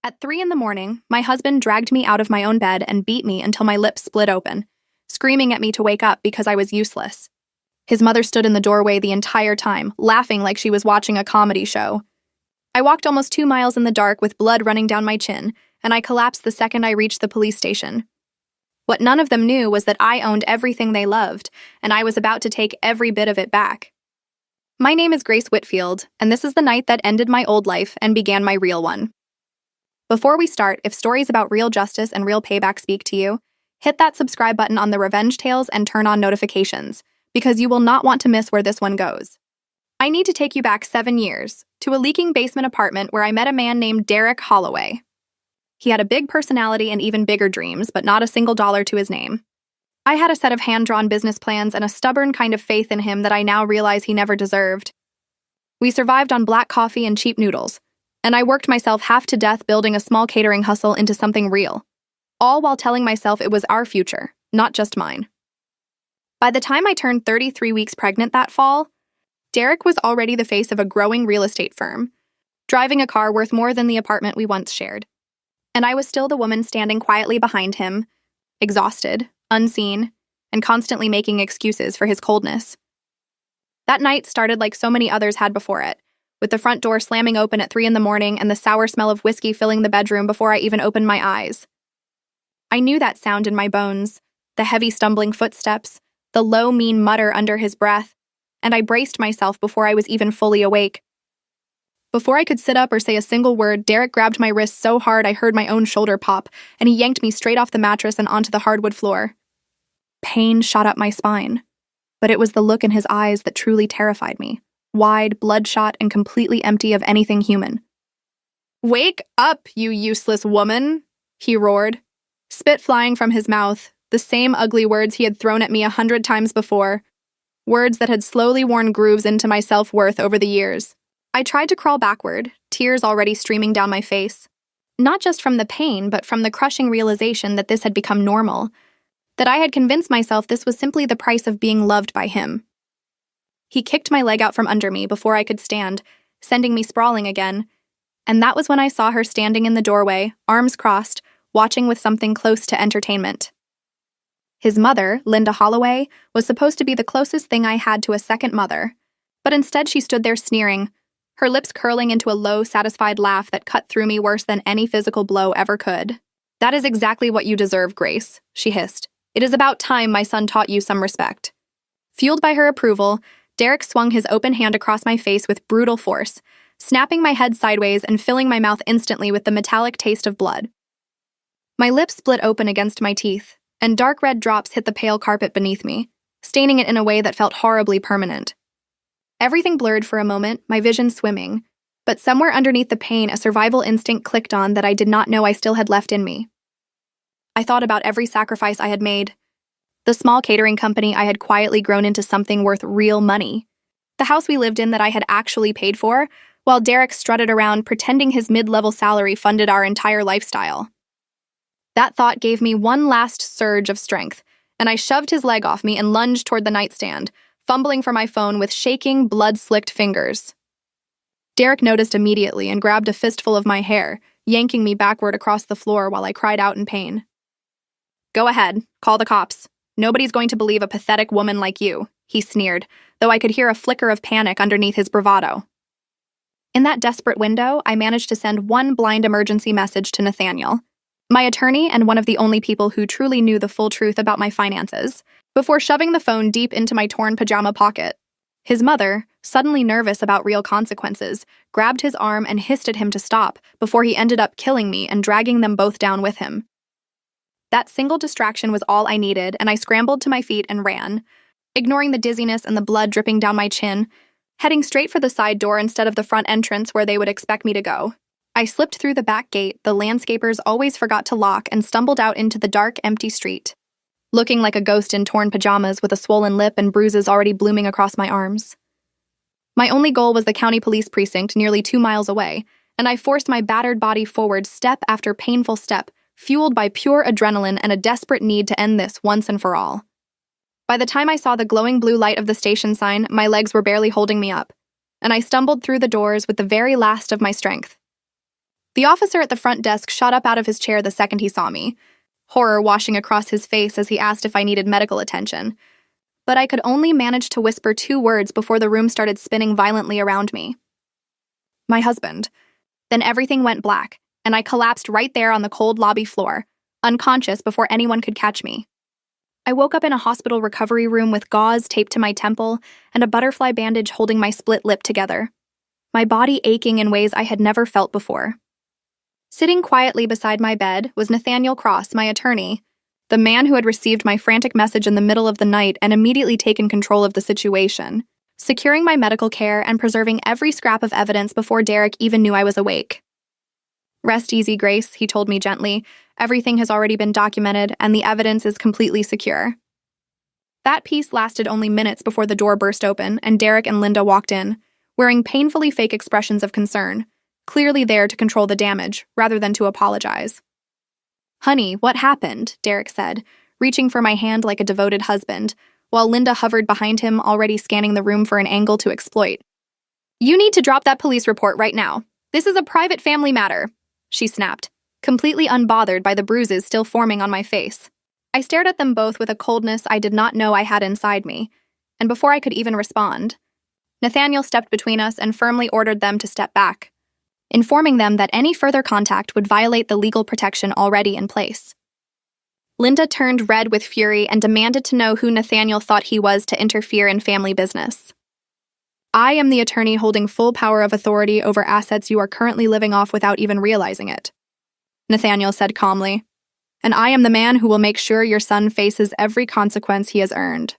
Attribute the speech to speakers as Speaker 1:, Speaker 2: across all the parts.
Speaker 1: At 3 in the morning, my husband dragged me out of my own bed and beat me until my lips split open, screaming at me to wake up because I was useless. His mother stood in the doorway the entire time, laughing like she was watching a comedy show. I walked almost 2 miles in the dark with blood running down my chin, and I collapsed the second I reached the police station. What none of them knew was that I owned everything they loved, and I was about to take every bit of it back. My name is Grace Whitfield, and this is the night that ended my old life and began my real one. Before we start, if stories about real justice and real payback speak to you, hit that subscribe button on the Revenge Tales and turn on notifications, because you will not want to miss where this one goes. I need to take you back 7 years, to a leaking basement apartment where I met a man named Derek Holloway. He had a big personality and even bigger dreams, but not a single dollar to his name. I had a set of hand-drawn business plans and a stubborn kind of faith in him that I now realize he never deserved. We survived on black coffee and cheap noodles, and I worked myself half to death building a small catering hustle into something real, all while telling myself it was our future, not just mine. By the time I turned 33 weeks pregnant that fall, Derek was already the face of a growing real estate firm, driving a car worth more than the apartment we once shared. And I was still the woman standing quietly behind him, exhausted, unseen, and constantly making excuses for his coldness. That night started like so many others had before it, with the front door slamming open at 3 in the morning and the sour smell of whiskey filling the bedroom before I even opened my eyes. I knew that sound in my bones, the heavy stumbling footsteps, the low, mean mutter under his breath, and I braced myself before I was even fully awake. Before I could sit up or say a single word, Derek grabbed my wrist so hard I heard my own shoulder pop, and he yanked me straight off the mattress and onto the hardwood floor. Pain shot up my spine, but it was the look in his eyes that truly terrified me, wide, bloodshot, and completely empty of anything human. "Wake up, you useless woman," he roared, spit flying from his mouth, the same ugly words he had thrown at me 100 times before, words that had slowly worn grooves into my self-worth over the years. I tried to crawl backward, tears already streaming down my face, not just from the pain, but from the crushing realization that this had become normal, that I had convinced myself this was simply the price of being loved by him. He kicked my leg out from under me before I could stand, sending me sprawling again, and that was when I saw her standing in the doorway, arms crossed, watching with something close to entertainment. His mother, Linda Holloway, was supposed to be the closest thing I had to a second mother, but instead she stood there sneering, her lips curling into a low, satisfied laugh that cut through me worse than any physical blow ever could. "That is exactly what you deserve, Grace," she hissed. "It is about time my son taught you some respect." Fueled by her approval, Derek swung his open hand across my face with brutal force, snapping my head sideways and filling my mouth instantly with the metallic taste of blood. My lips split open against my teeth, and dark red drops hit the pale carpet beneath me, staining it in a way that felt horribly permanent. Everything blurred for a moment, my vision swimming, but somewhere underneath the pain a survival instinct clicked on that I did not know I still had left in me. I thought about every sacrifice I had made. The small catering company I had quietly grown into something worth real money. The house we lived in that I had actually paid for, while Derek strutted around pretending his mid-level salary funded our entire lifestyle. That thought gave me one last surge of strength, and I shoved his leg off me and lunged toward the nightstand, fumbling for my phone with shaking, blood-slicked fingers. Derek noticed immediately and grabbed a fistful of my hair, yanking me backward across the floor while I cried out in pain. "Go ahead, call the cops. Nobody's going to believe a pathetic woman like you," he sneered, though I could hear a flicker of panic underneath his bravado. In that desperate window, I managed to send one blind emergency message to Nathaniel, my attorney and one of the only people who truly knew the full truth about my finances, before shoving the phone deep into my torn pajama pocket. His mother, suddenly nervous about real consequences, grabbed his arm and hissed at him to stop before he ended up killing me and dragging them both down with him. That single distraction was all I needed, and I scrambled to my feet and ran, ignoring the dizziness and the blood dripping down my chin, heading straight for the side door instead of the front entrance where they would expect me to go. I slipped through the back gate the landscapers always forgot to lock and stumbled out into the dark, empty street, looking like a ghost in torn pajamas with a swollen lip and bruises already blooming across my arms. My only goal was the county police precinct nearly 2 miles away, and I forced my battered body forward step after painful step, fueled by pure adrenaline and a desperate need to end this once and for all. By the time I saw the glowing blue light of the station sign, my legs were barely holding me up, and I stumbled through the doors with the very last of my strength. The officer at the front desk shot up out of his chair the second he saw me, horror washing across his face as he asked if I needed medical attention. But I could only manage to whisper 2 words before the room started spinning violently around me. My husband. Then everything went black, and I collapsed right there on the cold lobby floor, unconscious before anyone could catch me. I woke up in a hospital recovery room with gauze taped to my temple and a butterfly bandage holding my split lip together, my body aching in ways I had never felt before. Sitting quietly beside my bed was Nathaniel Cross, my attorney, the man who had received my frantic message in the middle of the night and immediately taken control of the situation, securing my medical care and preserving every scrap of evidence before Derek even knew I was awake. "Rest easy, Grace," he told me gently. "Everything has already been documented, and the evidence is completely secure." That peace lasted only minutes before the door burst open and Derek and Linda walked in, wearing painfully fake expressions of concern, clearly there to control the damage rather than to apologize. "Honey, what happened?" Derek said, reaching for my hand like a devoted husband, while Linda hovered behind him, already scanning the room for an angle to exploit. "You need to drop that police report right now. This is a private family matter," she snapped, completely unbothered by the bruises still forming on my face. I stared at them both with a coldness I did not know I had inside me, and before I could even respond, Nathaniel stepped between us and firmly ordered them to step back, informing them that any further contact would violate the legal protection already in place. Linda turned red with fury and demanded to know who Nathaniel thought he was to interfere in family business. "I am the attorney holding full power of authority over assets you are currently living off without even realizing it," Nathaniel said calmly. "And I am the man who will make sure your son faces every consequence he has earned."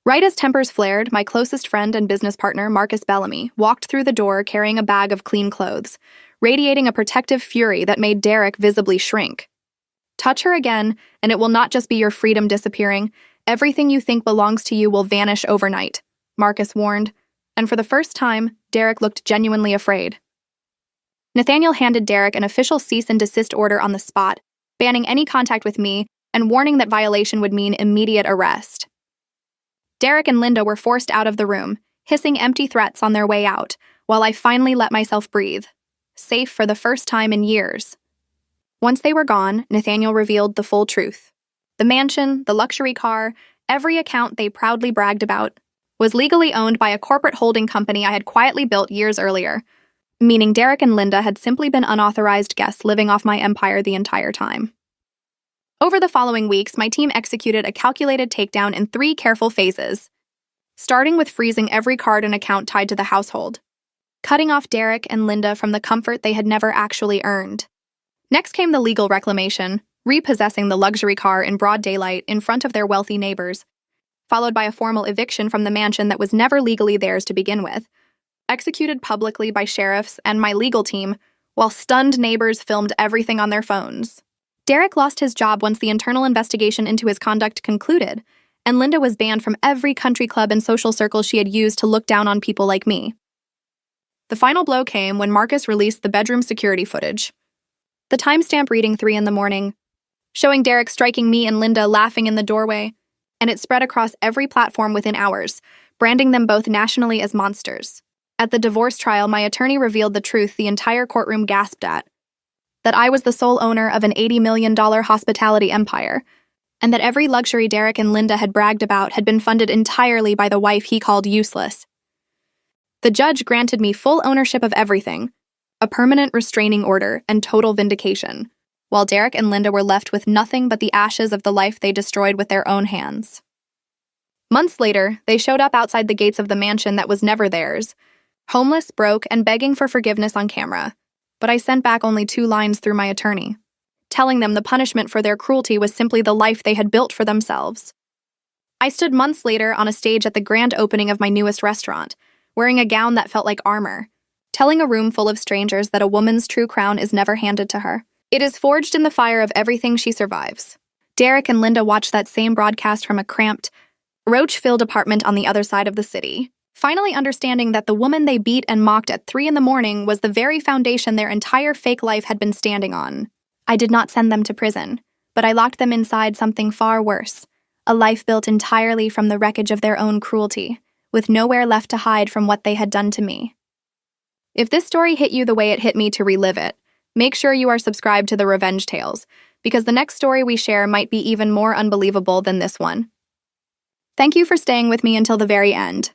Speaker 1: Right as tempers flared, my closest friend and business partner, Marcus Bellamy, walked through the door carrying a bag of clean clothes, radiating a protective fury that made Derek visibly shrink. "Touch her again, and it will not just be your freedom disappearing. Everything you think belongs to you will vanish overnight," Marcus warned, and for the first time, Derek looked genuinely afraid. Nathaniel handed Derek an official cease and desist order on the spot, banning any contact with me and warning that violation would mean immediate arrest. Derek and Linda were forced out of the room, hissing empty threats on their way out, while I finally let myself breathe, safe for the first time in years. Once they were gone, Nathaniel revealed the full truth. The mansion, the luxury car, every account they proudly bragged about, was legally owned by a corporate holding company I had quietly built years earlier, meaning Derek and Linda had simply been unauthorized guests living off my empire the entire time. Over the following weeks, my team executed a calculated takedown in 3 careful phases, starting with freezing every card and account tied to the household, cutting off Derek and Linda from the comfort they had never actually earned. Next came the legal reclamation, repossessing the luxury car in broad daylight in front of their wealthy neighbors, followed by a formal eviction from the mansion that was never legally theirs to begin with, executed publicly by sheriffs and my legal team, while stunned neighbors filmed everything on their phones. Derek lost his job once the internal investigation into his conduct concluded, and Linda was banned from every country club and social circle she had used to look down on people like me. The final blow came when Marcus released the bedroom security footage. The timestamp reading 3 a.m, showing Derek striking me and Linda laughing in the doorway, and it spread across every platform within hours, branding them both nationally as monsters. At the divorce trial, my attorney revealed the truth the entire courtroom gasped at: that I was the sole owner of an $80 million hospitality empire, and that every luxury Derek and Linda had bragged about had been funded entirely by the wife he called useless. The judge granted me full ownership of everything, a permanent restraining order, and total vindication, while Derek and Linda were left with nothing but the ashes of the life they destroyed with their own hands. Months later, they showed up outside the gates of the mansion that was never theirs, homeless, broke, and begging for forgiveness on camera. But I sent back only 2 lines through my attorney, telling them the punishment for their cruelty was simply the life they had built for themselves. I stood months later on a stage at the grand opening of my newest restaurant, wearing a gown that felt like armor, telling a room full of strangers that a woman's true crown is never handed to her. It is forged in the fire of everything she survives. Derek and Linda watched that same broadcast from a cramped, roach-filled apartment on the other side of the city, finally understanding that the woman they beat and mocked at 3 a.m. was the very foundation their entire fake life had been standing on. I did not send them to prison, but I locked them inside something far worse, a life built entirely from the wreckage of their own cruelty, with nowhere left to hide from what they had done to me. If this story hit you the way it hit me to relive it, Make sure you are subscribed to the Revenge Tales, because the next story we share might be even more unbelievable than this one. Thank you for staying with me until the very end.